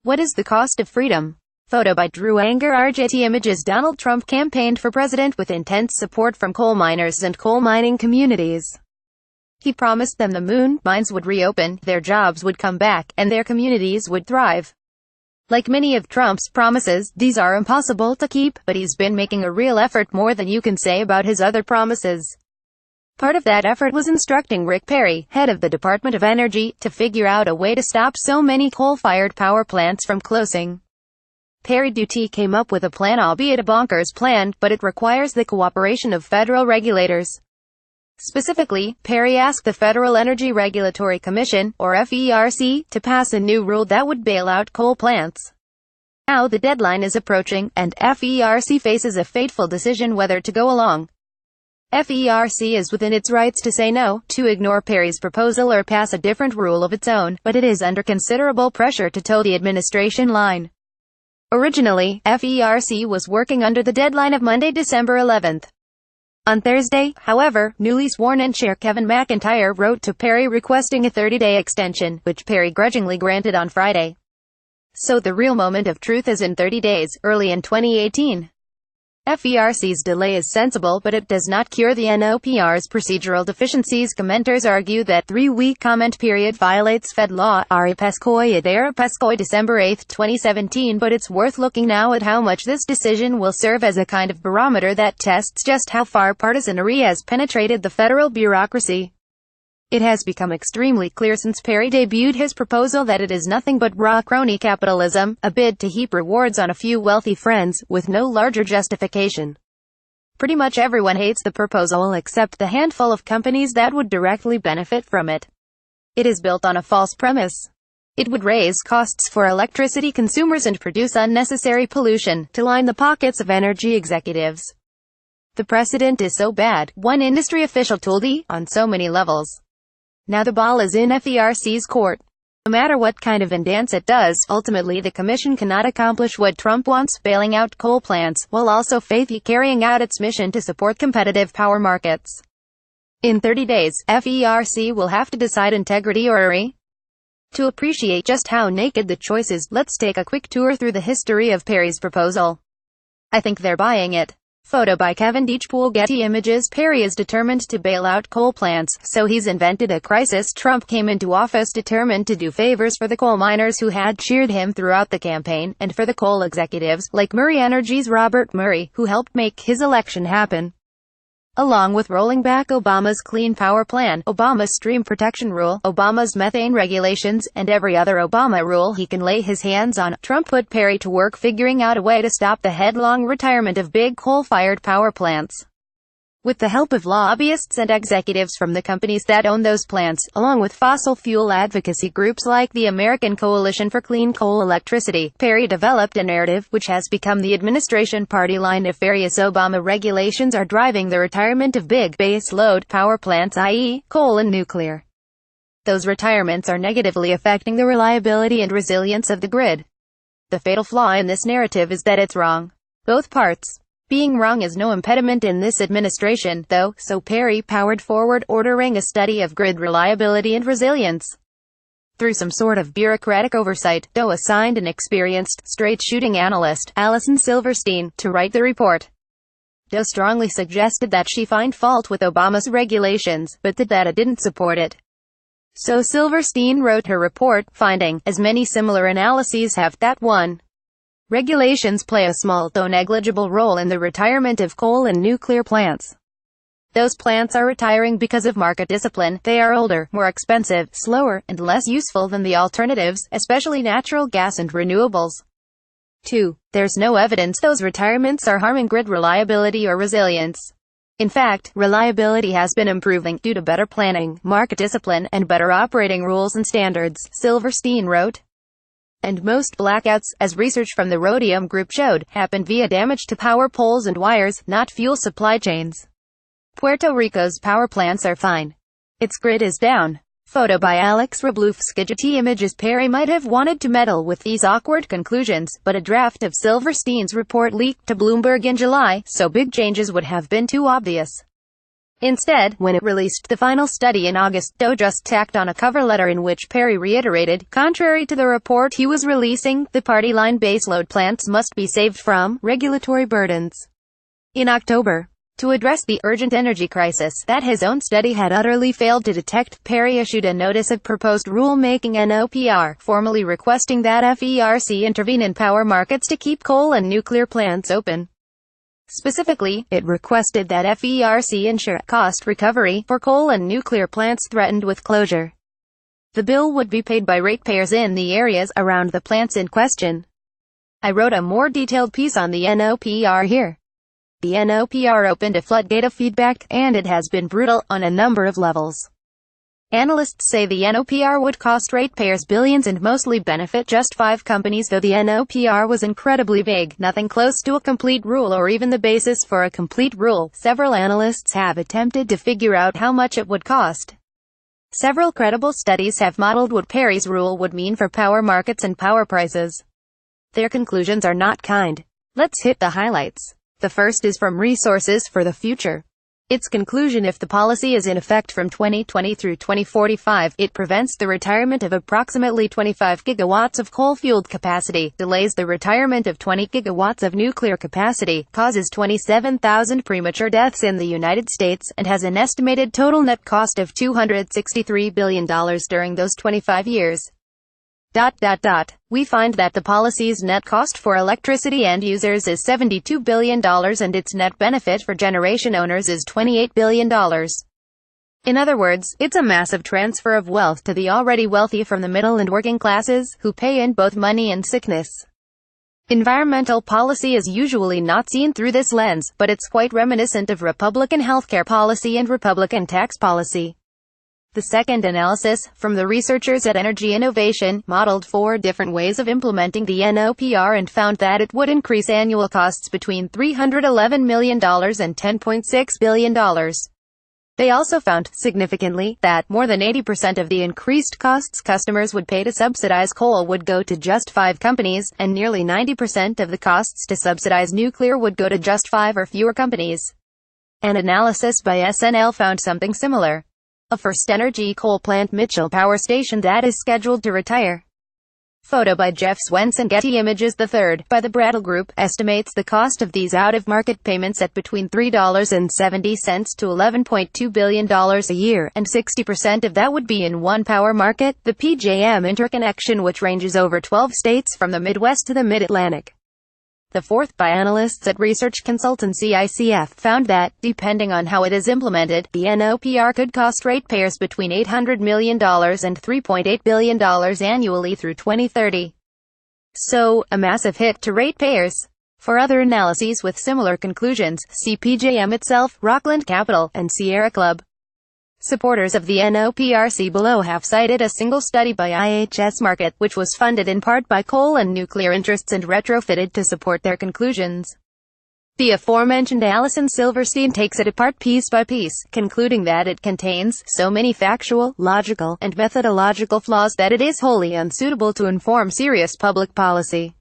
What is the cost of freedom? Photo by AngererGetty images. Donald Trump campaigned for president with intense support from coal miners and coal mining communities. He promised them the moon, mines would reopen, their jobs would come back, and their communities would thrive. Like many of Trump's promises, these are impossible to keep, but he's been making a real effort, more than you can say about his other promises. Part of that effort was instructing Rick Perry, head of the Department of Energy, to figure out a way to stop so many coal-fired power plants from closing. Perry came up with a plan, albeit a bonkers plan, but it requires the cooperation of federal regulators. Specifically, Perry asked the Federal Energy Regulatory Commission, or FERC, to pass a new rule that would bail out coal plants. Now the deadline is approaching, and FERC faces a fateful decision whether to go along. FERC is within its rights to say no, to ignore Perry's proposal or pass a different rule of its own, but it is under considerable pressure to toe the administration line. Originally, FERC was working under the deadline of Monday, December 11th. On Thursday, however, newly sworn-in Chair Kevin McIntyre wrote to Perry requesting a 30-day extension, which Perry grudgingly granted on Friday. So the real moment of truth is in 30 days, early in 2018. FERC's delay is sensible, but it does not cure the NOPR's procedural deficiencies. Commenters argue that 3-week comment period violates Fed law, Ari Pescoy, December 8, 2017, but it's worth looking now at how much this decision will serve as a kind of barometer that tests just how far partisanry has penetrated the federal bureaucracy. It has become extremely clear since Perry debuted his proposal that it is nothing but raw crony capitalism, a bid to heap rewards on a few wealthy friends, with no larger justification. Pretty much everyone hates the proposal except the handful of companies that would directly benefit from it. It is built on a false premise. It would raise costs for electricity consumers and produce unnecessary pollution, to line the pockets of energy executives. The precedent is so bad, one industry official told E! On so many levels. Now the ball is in FERC's court. No matter what kind of dance it does, ultimately the commission cannot accomplish what Trump wants, bailing out coal plants, while also faithfully carrying out its mission to support competitive power markets. In 30 days, FERC will have to decide integrity or hurry. To appreciate just how naked the choice is, let's take a quick tour through the history of Perry's proposal. I think they're buying it. Photo by Kevin Getty images. Perry is determined to bail out coal plants, so he's invented a crisis. Trump came into office determined to do favors for the coal miners who had cheered him throughout the campaign, and for the coal executives, like Murray Energy's Robert Murray, who helped make his election happen. Along with rolling back Obama's Clean Power Plan, Obama's Stream Protection Rule, Obama's methane regulations, and every other Obama rule he can lay his hands on, Trump put Perry to work figuring out a way to stop the headlong retirement of big coal-fired power plants. With the help of lobbyists and executives from the companies that own those plants, along with fossil fuel advocacy groups like the American Coalition for Clean Coal Electricity, Perry developed a narrative, which has become the administration party line. If various Obama regulations are driving the retirement of big base-load power plants, i.e., coal and nuclear, those retirements are negatively affecting the reliability and resilience of the grid. The fatal flaw in this narrative is that it's wrong. Both parts. Being wrong is no impediment in this administration, though, so Perry powered forward, ordering a study of grid reliability and resilience. Through some sort of bureaucratic oversight, Doe assigned an experienced, straight-shooting analyst, Allison Silverstein, to write the report. Doe strongly suggested that she find fault with Obama's regulations, but the data didn't support it. So Silverstein wrote her report, finding, as many similar analyses have, that 1. Regulations play a small, though negligible role in the retirement of coal and nuclear plants. Those plants are retiring because of market discipline. They are older, more expensive, slower, and less useful than the alternatives, especially natural gas and renewables. 2. There's no evidence those retirements are harming grid reliability or resilience. In fact, reliability has been improving, due to better planning, market discipline, and better operating rules and standards, Silverstein wrote. And most blackouts, as research from the Rhodium Group showed, happen via damage to power poles and wires, not fuel supply chains. Puerto Rico's power plants are fine. Its grid is down. Photo by Alex Getty images. Perry might have wanted to meddle with these awkward conclusions, but a draft of Silverstein's report leaked to Bloomberg in July, so big changes would have been too obvious. Instead, when it released the final study in August, Doe just tacked on a cover letter in which Perry reiterated, contrary to the report he was releasing, the party-line baseload plants must be saved from regulatory burdens. In October, to address the urgent energy crisis that his own study had utterly failed to detect, Perry issued a Notice of Proposed Rulemaking (NOPR), formally requesting that FERC intervene in power markets to keep coal and nuclear plants open. Specifically, it requested that FERC ensure cost recovery for coal and nuclear plants threatened with closure. The bill would be paid by ratepayers in the areas around the plants in question. I wrote a more detailed piece on the NOPR here. The NOPR opened a floodgate of feedback, and it has been brutal on a number of levels. Analysts say the NOPR would cost ratepayers billions and mostly benefit just 5 companies, though the NOPR was incredibly vague, nothing close to a complete rule or even the basis for a complete rule. Several analysts have attempted to figure out how much it would cost. Several credible studies have modeled what Perry's rule would mean for power markets and power prices. Their conclusions are not kind. Let's hit the highlights. The first is from Resources for the Future. Its conclusion: if the policy is in effect from 2020 through 2045, it prevents the retirement of approximately 25 gigawatts of coal-fueled capacity, delays the retirement of 20 gigawatts of nuclear capacity, causes 27,000 premature deaths in the United States, and has an estimated total net cost of $263 billion during those 25 years. We find that the policy's net cost for electricity end users is $72 billion and its net benefit for generation owners is $28 billion. In other words, it's a massive transfer of wealth to the already wealthy from the middle and working classes, who pay in both money and sickness. Environmental policy is usually not seen through this lens, but it's quite reminiscent of Republican healthcare policy and Republican tax policy. The second analysis, from the researchers at Energy Innovation, modeled 4 different ways of implementing the NOPR and found that it would increase annual costs between $311 million and $10.6 billion. They also found, significantly, that more than 80% of the increased costs customers would pay to subsidize coal would go to just 5 companies, and nearly 90% of the costs to subsidize nuclear would go to just 5 or fewer companies. An analysis by SNL found something similar. A FirstEnergy coal plant, Mitchell Power Station, that is scheduled to retire. Photo by Jeff Swenson. Getty Images. The third, by the Brattle Group, estimates the cost of these out-of-market payments at between $3.70 to $11.2 billion a year, and 60% of that would be in one power market, the PJM interconnection, which ranges over 12 states from the Midwest to the Mid-Atlantic. The fourth, by analysts at research consultancy ICF, found that, depending on how it is implemented, the NOPR could cost ratepayers between $800 million and $3.8 billion annually through 2030. So, a massive hit to ratepayers. For other analyses with similar conclusions, see PJM itself, Rockland Capital, and Sierra Club. Supporters of the NOPR below have cited a single study by IHS Markit, which was funded in part by coal and nuclear interests and retrofitted to support their conclusions. The aforementioned Alison Silverstein takes it apart piece by piece, concluding that it contains so many factual, logical, and methodological flaws that it is wholly unsuitable to inform serious public policy.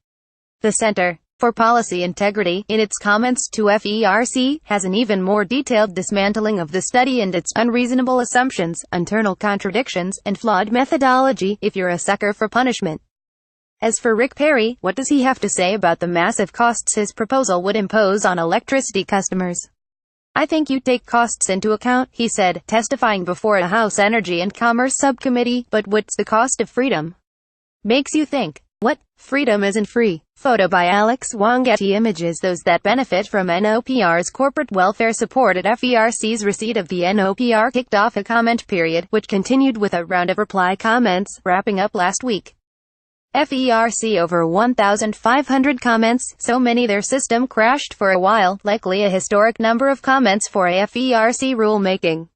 The Center for Policy Integrity, in its comments to FERC, has an even more detailed dismantling of the study and its unreasonable assumptions, internal contradictions, and flawed methodology, if you're a sucker for punishment. As for Rick Perry, what does he have to say about the massive costs his proposal would impose on electricity customers? "I think you take costs into account," he said, testifying before a House Energy and Commerce subcommittee, "but what's the cost of freedom?" Makes you think. What? Freedom isn't free. Photo by Alex Wong. Getty Images. Those that benefit from NOPR's corporate welfare support at FERC's receipt of the NOPR kicked off a comment period, which continued with a round of reply comments, wrapping up last week. FERC over 1,500 comments, so many their system crashed for a while, likely a historic number of comments for a FERC rulemaking.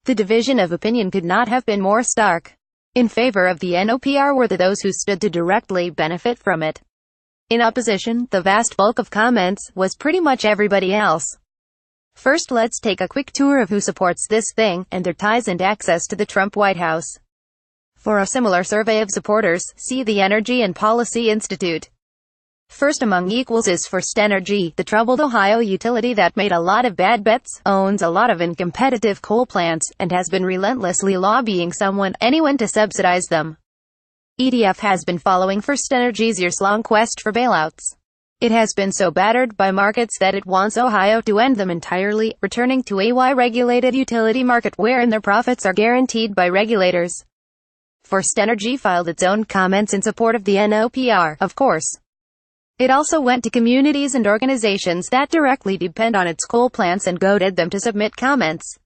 The division of opinion could not have been more stark. In favor of the NOPR were those who stood to directly benefit from it. In opposition, the vast bulk of comments, was pretty much everybody else. First, let's take a quick tour of who supports this thing, and their ties and access to the Trump White House. For a similar survey of supporters, see the Energy and Policy Institute. First among equals is First Energy, the troubled Ohio utility that made a lot of bad bets, owns a lot of uncompetitive coal plants, and has been relentlessly lobbying anyone to subsidize them. EDF has been following First Energy's years-long quest for bailouts. It has been so battered by markets that it wants Ohio to end them entirely, returning to a regulated utility market wherein their profits are guaranteed by regulators. First Energy filed its own comments in support of the NOPR, of course. It also went to communities and organizations that directly depend on its coal plants and goaded them to submit comments.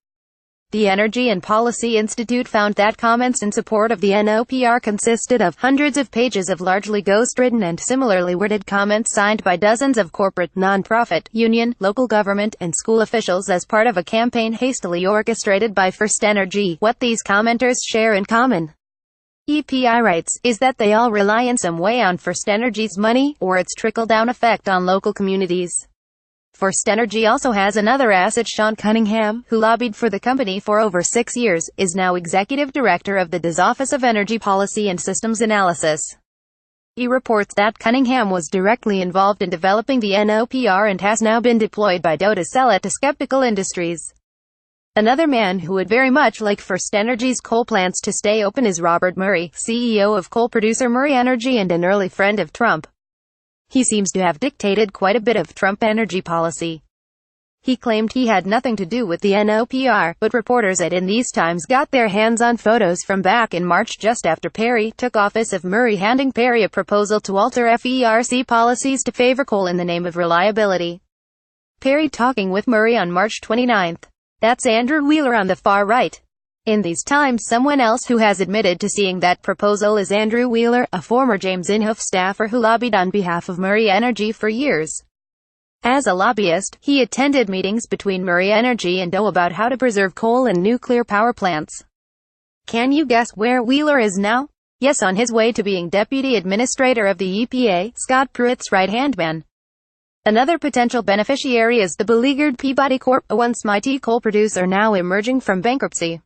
The Energy and Policy Institute found that comments in support of the NOPR consisted of hundreds of pages of largely ghost-written and similarly worded comments signed by dozens of corporate, nonprofit, union, local government, and school officials as part of a campaign hastily orchestrated by First Energy. What these commenters share in common, EPI writes, is that they all rely in some way on First Energy's money, or its trickle-down effect on local communities. First Energy also has another asset. Sean Cunningham, who lobbied for the company for over 6 years, is now executive director of the DOE's Office of Energy Policy and Systems Analysis. He reports that Cunningham was directly involved in developing the NOPR and has now been deployed by DOE to sell it to skeptical industries. Another man who would very much like First Energy's coal plants to stay open is Robert Murray, CEO of coal producer Murray Energy and an early friend of Trump. He seems to have dictated quite a bit of Trump energy policy. He claimed he had nothing to do with the NOPR, but reporters at In These Times got their hands on photos from back in March just after Perry took office of Murray handing Perry a proposal to alter FERC policies to favor coal in the name of reliability. Perry talking with Murray on March 29. That's Andrew Wheeler on the far right. In These Times, someone else who has admitted to seeing that proposal is Andrew Wheeler, a former James Inhofe staffer who lobbied on behalf of Murray Energy for years. As a lobbyist, he attended meetings between Murray Energy and DOE about how to preserve coal and nuclear power plants. Can you guess where Wheeler is now? Yes, on his way to being deputy administrator of the EPA, Scott Pruitt's right-hand man. Another potential beneficiary is the beleaguered Peabody Corp, a once mighty coal producer now emerging from bankruptcy.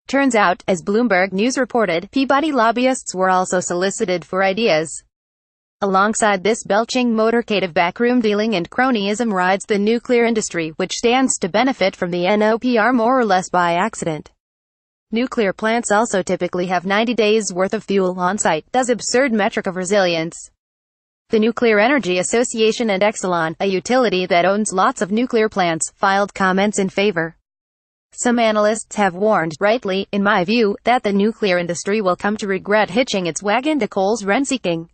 Turns out, as Bloomberg News reported, Peabody lobbyists were also solicited for ideas. Alongside this belching motorcade of backroom dealing and cronyism rides the nuclear industry, which stands to benefit from the NOPR more or less by accident. Nuclear plants also typically have 90 days worth of fuel on site, thus absurd metric of resilience. The Nuclear Energy Association and Exelon, a utility that owns lots of nuclear plants, filed comments in favor. Some analysts have warned, rightly, in my view, that the nuclear industry will come to regret hitching its wagon to coal's rent-seeking.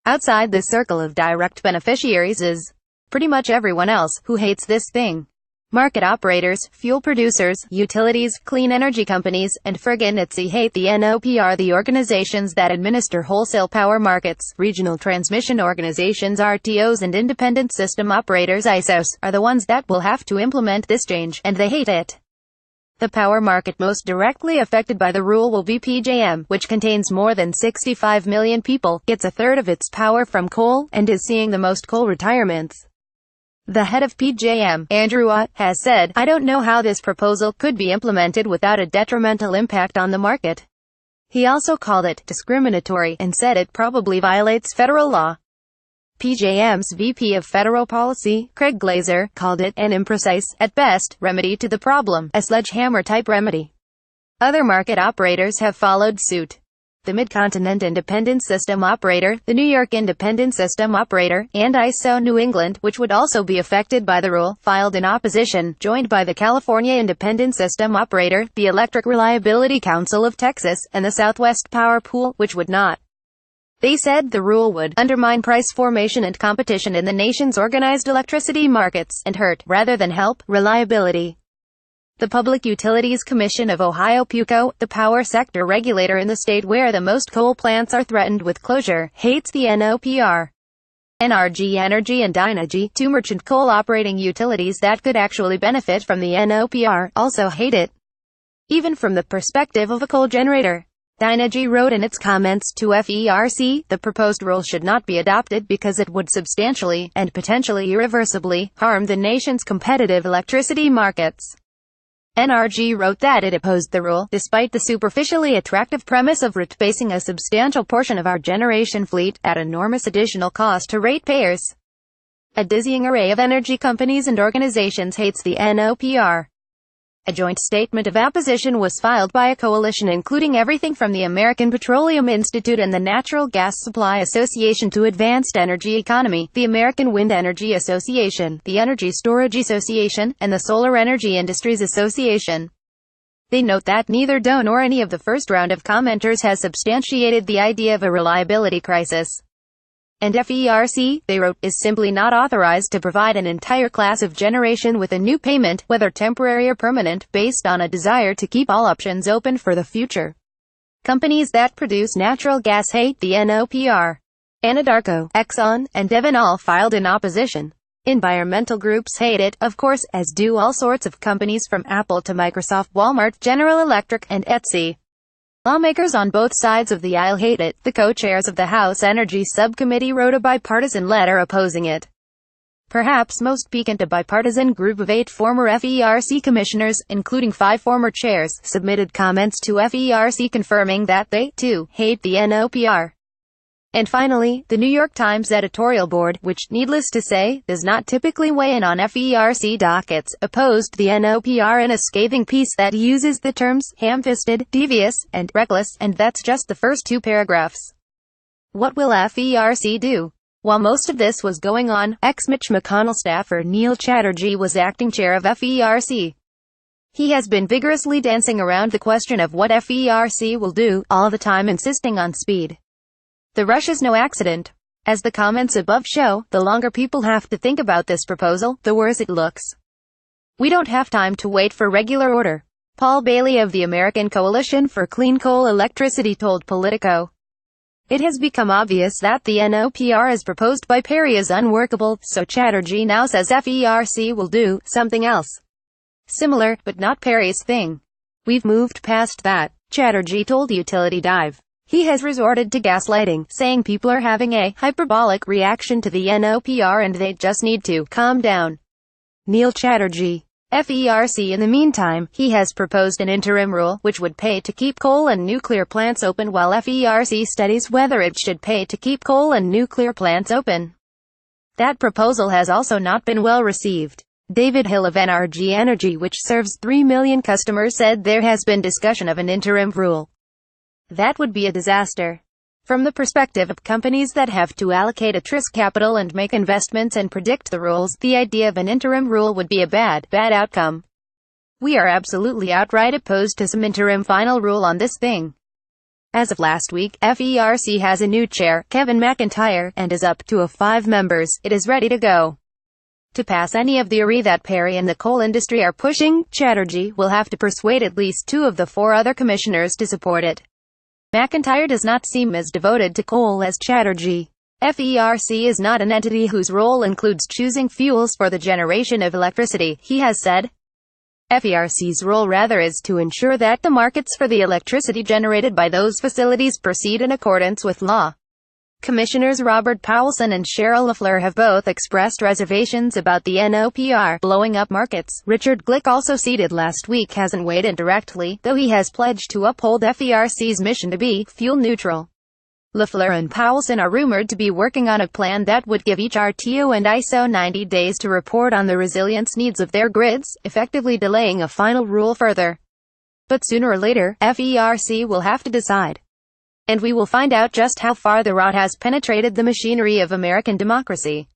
Outside this circle of direct beneficiaries is pretty much everyone else who hates this thing. Market operators, fuel producers, utilities, clean energy companies, and friggin' ITSE hate the NOPR. The organizations that administer wholesale power markets, regional transmission organizations RTOs and independent system operators ISOs, are the ones that will have to implement this change, and they hate it. The power market most directly affected by the rule will be PJM, which contains more than 65 million people, gets a third of its power from coal, and is seeing the most coal retirements. The head of PJM, Andrew Watt, has said, "I don't know how this proposal could be implemented without a detrimental impact on the market." He also called it discriminatory, and said it probably violates federal law. PJM's VP of Federal Policy, Craig Glazer, called it an imprecise, at best, remedy to the problem, a sledgehammer-type remedy. Other market operators have followed suit. The Mid-Continent Independent System Operator, the New York Independent System Operator, and ISO New England, which would also be affected by the rule, filed in opposition, joined by the California Independent System Operator, the Electric Reliability Council of Texas, and the Southwest Power Pool, which would not. They said the rule would undermine price formation and competition in the nation's organized electricity markets, and hurt, rather than help, reliability. The Public Utilities Commission of Ohio PUCO, the power sector regulator in the state where the most coal plants are threatened with closure, hates the NOPR. NRG Energy and Dynegy, two merchant coal operating utilities that could actually benefit from the NOPR, also hate it. Even from the perspective of a coal generator. Dynegy wrote in its comments to FERC, the proposed rule should not be adopted because it would substantially, and potentially irreversibly, harm the nation's competitive electricity markets. NRG wrote that it opposed the rule, despite the superficially attractive premise of replacing a substantial portion of our generation fleet, at enormous additional cost to ratepayers. A dizzying array of energy companies and organizations hates the NOPR. A joint statement of opposition was filed by a coalition including everything from the American Petroleum Institute and the Natural Gas Supply Association to Advanced Energy Economy, the American Wind Energy Association, the Energy Storage Association, and the Solar Energy Industries Association. They note that neither DOE nor any of the first round of commenters has substantiated the idea of a reliability crisis. And FERC, they wrote, is simply not authorized to provide an entire class of generation with a new payment, whether temporary or permanent, based on a desire to keep all options open for the future. Companies that produce natural gas hate the NOPR. Anadarko, Exxon, and Devon all filed in opposition. Environmental groups hate it, of course, as do all sorts of companies from Apple to Microsoft, Walmart, General Electric, and Etsy. Lawmakers on both sides of the aisle hate it. The co-chairs of the House Energy Subcommittee wrote a bipartisan letter opposing it. Perhaps most piquant, a bipartisan group of 8 former FERC commissioners, including 5 former chairs, submitted comments to FERC confirming that they, too, hate the NOPR. And finally, the New York Times editorial board, which, needless to say, does not typically weigh in on FERC dockets, opposed the NOPR in a scathing piece that uses the terms ham-fisted, devious, and reckless, and that's just the first 2 paragraphs. What will FERC do? While most of this was going on, ex-Mitch McConnell staffer Neil Chatterjee was acting chair of FERC. He has been vigorously dancing around the question of what FERC will do, all the time insisting on speed. The rush is no accident. As the comments above show, the longer people have to think about this proposal, the worse it looks. We don't have time to wait for regular order. Paul Bailey of the American Coalition for Clean Coal Electricity told Politico. It has become obvious that the NOPR as proposed by Perry is unworkable, so Chatterjee now says FERC will do something else. Similar, but not Perry's thing. We've moved past that, Chatterjee told Utility Dive. He has resorted to gaslighting, saying people are having a hyperbolic reaction to the NOPR and they just need to calm down. Neil Chatterjee. FERC. In the meantime, he has proposed an interim rule, which would pay to keep coal and nuclear plants open while FERC studies whether it should pay to keep coal and nuclear plants open. That proposal has also not been well received. David Hill of NRG Energy, which serves 3 million customers, said there has been discussion of an interim rule. That would be a disaster. From the perspective of companies that have to allocate at-risk capital and make investments and predict the rules, the idea of an interim rule would be a bad outcome. We are absolutely outright opposed to some interim final rule on this thing. As of last week, FERC has a new chair, Kevin McIntyre, and is up to 5 members. It is ready to go. To pass any of the array that Perry and the coal industry are pushing, Chatterjee will have to persuade at least 2 of the 4 other commissioners to support it. McIntyre does not seem as devoted to coal as Chatterjee. FERC is not an entity whose role includes choosing fuels for the generation of electricity, he has said. FERC's role rather is to ensure that the markets for the electricity generated by those facilities proceed in accordance with law. Commissioners Robert Powelson and Cheryl LaFleur have both expressed reservations about the NOPR blowing up markets. Richard Glick, also seated last week, hasn't weighed in directly, though he has pledged to uphold FERC's mission to be fuel neutral. LaFleur and Powelson are rumored to be working on a plan that would give each RTO and ISO 90 days to report on the resilience needs of their grids, effectively delaying a final rule further. But sooner or later, FERC will have to decide. And we will find out just how far the rot has penetrated the machinery of American democracy.